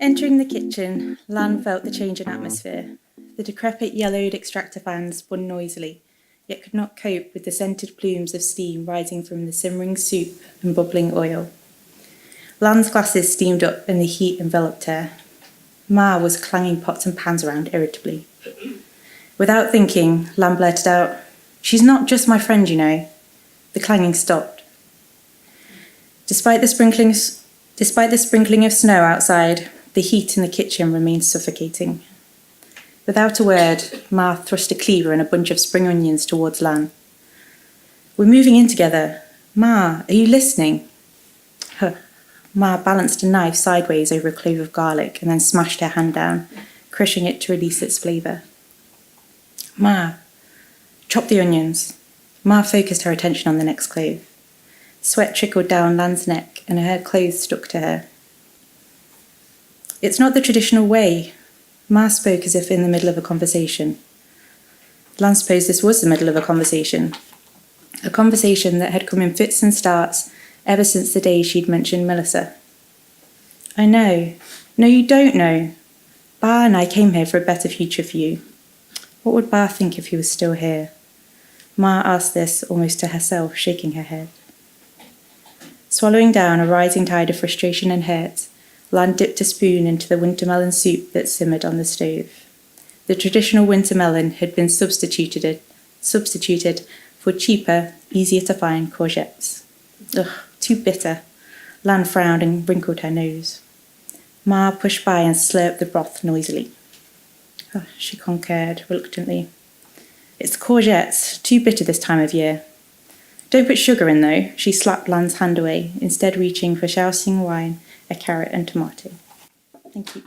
Entering the kitchen, Lan felt the change in atmosphere. The decrepit yellowed extractor fans spun noisily, yet could not cope with the scented plumes of steam rising from the simmering soup and bubbling oil. Lan's glasses steamed up and the heat enveloped her. Ma was clanging pots and pans around irritably. Without thinking, Lan blurted out, "She's not just my friend, you know." The clanging stopped. Despite the sprinkling of snow outside, the heat in the kitchen remained suffocating. Without a word, Ma thrust a cleaver and a bunch of spring onions towards Lan. "We're moving in together. Ma, are you listening?" Ma balanced a knife sideways over a clove of garlic and then smashed her hand down, crushing it to release its flavour. "Ma, chop the onions." Ma focused her attention on the next clove. Sweat trickled down Lan's neck and her clothes stuck to her. "It's not the traditional way." Ma spoke as if in the middle of a conversation. Lan supposed this was the middle of a conversation that had come in fits and starts ever since the day she'd mentioned Melissa. "I know. No, you don't know. Ba and I came here for a better future for you. What would Ba think if he was still here?" Ma asked this almost to herself, shaking her head. Swallowing down a rising tide of frustration and hurt, Lan dipped a spoon into the winter melon soup that simmered on the stove. The traditional winter melon had been substituted for cheaper, easier to find courgettes. Ugh, too bitter. Lan frowned and wrinkled her nose. Ma pushed by and slurped the broth noisily. She concurred reluctantly. "It's the courgettes, too bitter this time of year. Don't put sugar in, though." She slapped Lan's hand away, instead reaching for Shaoxing wine, a carrot and tomato. Thank you.